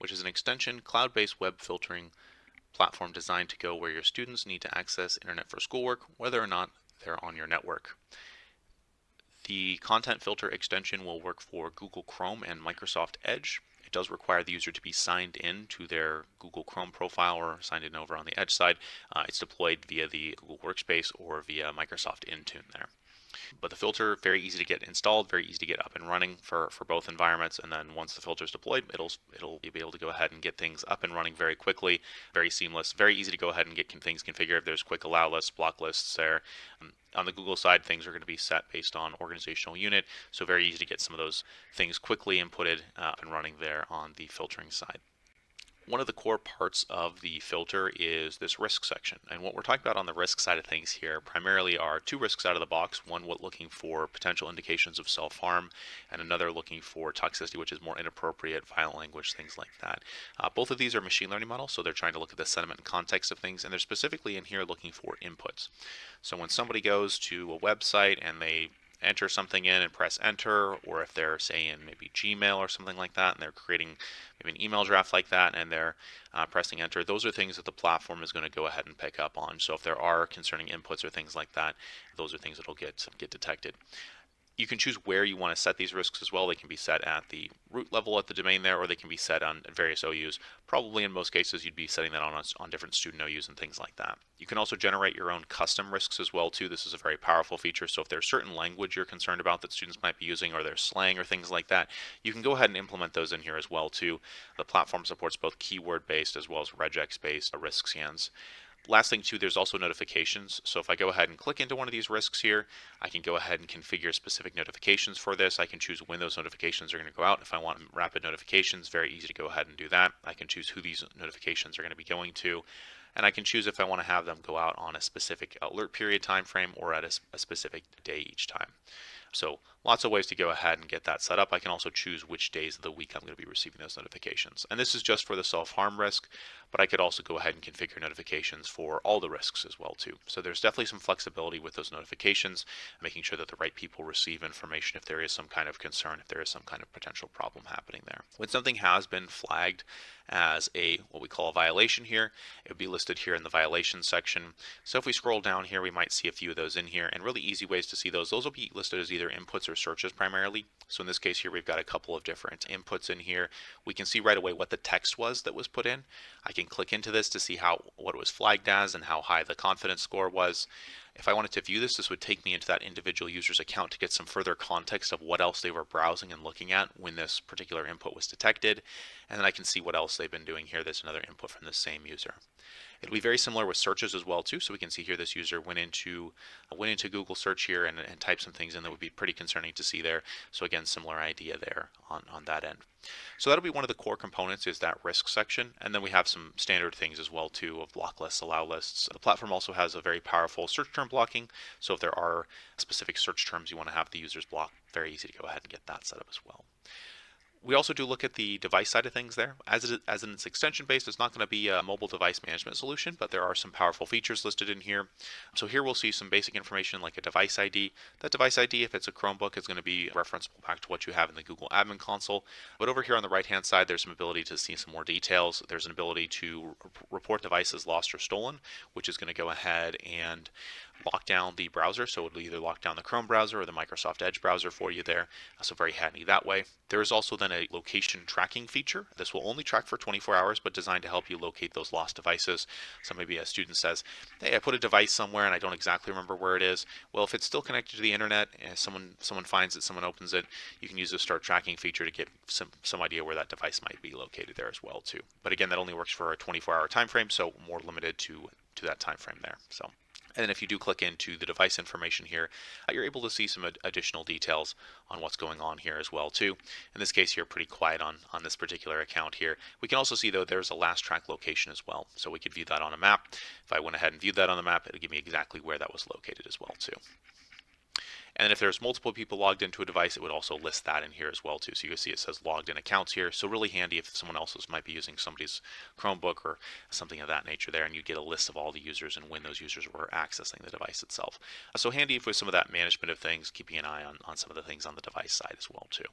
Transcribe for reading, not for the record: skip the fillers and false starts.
which is an extension cloud-based web filtering platform designed to go where your students need to access internet for schoolwork, whether or not they're on your network. The content filter extension will work for Google Chrome and Microsoft Edge. It does require the user to be signed in to their Google Chrome profile or signed in over on the Edge side. It's deployed via the Google Workspace or via Microsoft Intune there. But the filter, very easy to get installed, very easy to get up and running for both environments. And then once the filter is deployed, it'll be able to go ahead and get things up and running very quickly, very seamless, very easy to go ahead and get things configured. There's quick allow lists, block lists there. On the Google side, things are going to be set based on organizational unit, so very easy to get some of those things quickly inputted up and running there on the filtering side. One of the core parts of the filter is this risk section. And what we're talking about on the risk side of things here primarily are two risks out of the box. One looking for potential indications of self-harm, and another looking for toxicity, which is more inappropriate, violent language, things like that. Both of these are machine learning models, so they're trying to look at the sentiment and context of things, and they're specifically in here looking for inputs. So when somebody goes to a website and they enter something in and press enter, or if they're say in maybe Gmail or something like that and they're creating maybe an email draft like that and they're pressing enter, those are things that the platform is going to go ahead and pick up on. So if there are concerning inputs or things like that, those are things that will get detected. You can choose where you want to set these risks as well. They can be set at the root level at the domain there, or they can be set on various OUs. Probably in most cases, you'd be setting that on different student OUs and things like that. You can also generate your own custom risks as well too. This is a very powerful feature. So if there's certain language you're concerned about that students might be using, or there's slang or things like that, you can go ahead and implement those in here as well too. The platform supports both keyword-based as well as regex-based risk scans. Last thing too, there's also notifications. So if I go ahead and click into one of these risks here, I can go ahead and configure specific notifications for this. I can choose when those notifications are going to go out. If I want rapid notifications, very easy to go ahead and do that. I can choose who these notifications are going to be going to. And I can choose if I want to have them go out on a specific alert period time frame or at a specific day each time. So lots of ways to go ahead and get that set up. I can also choose which days of the week I'm going to be receiving those notifications. And this is just for the self-harm risk, but I could also go ahead and configure notifications for all the risks as well too. So there's definitely some flexibility with those notifications, making sure that the right people receive information if there is some kind of concern, if there is some kind of potential problem happening there. When something has been flagged as what we call a violation here, it would be listed here in the violation section. So if we scroll down here, we might see a few of those in here, and really easy ways to see those. Those will be listed as either inputs or searches primarily. So in this case here, we've got a couple of different inputs in here. We can see right away what the text was that was put in. I can click into this to see what it was flagged as and how high the confidence score was. If I wanted to view this would take me into that individual user's account to get some further context of what else they were browsing and looking at when this particular input was detected. And then I can see what else they've been doing here. There's another input from the same user. It'll be very similar with searches as well too. So we can see here this user went into Google search here and typed some things in that would be pretty concerning to see there. So again, similar idea there on that end. So that'll be one of the core components, is that risk section. And then we have some standard things as well too, of block lists, allow lists. The platform also has a very powerful search term blocking. So if there are specific search terms you want to have the users block, very easy to go ahead and get that set up as well. We also do look at the device side of things there. As it's extension based, it's not going to be a mobile device management solution, but there are some powerful features listed in here. So here we'll see some basic information like a device ID. That device ID, if it's a Chromebook, is going to be referenceable back to what you have in the Google Admin Console. But over here on the right hand side, there's some ability to see some more details. There's an ability to report devices lost or stolen, which is going to go ahead and lock down the browser. So it'll either lock down the Chrome browser or the Microsoft Edge browser for you there. So very handy that way. There is also then a location tracking feature. This will only track for 24 hours, but designed to help you locate those lost devices. So maybe a student says, hey, I put a device somewhere and I don't exactly remember where it is. Well, if it's still connected to the internet and someone finds it, someone opens it, you can use the start tracking feature to get some idea where that device might be located there as well too. But again, that only works for a 24-hour time frame, so more limited to that time frame there. And then if you do click into the device information here, you're able to see some additional details on what's going on here as well too. In this case here, pretty quiet on this particular account here. We can also see though there's a last track location as well. So we could view that on a map. If I went ahead and viewed that on the map, it'll give me exactly where that was located as well too. And then if there's multiple people logged into a device, it would also list that in here as well too. So you can see it says logged in accounts here. So really handy if someone else's might be using somebody's Chromebook or something of that nature there, and you get a list of all the users and when those users were accessing the device itself. So handy with some of that management of things, keeping an eye on some of the things on the device side as well too.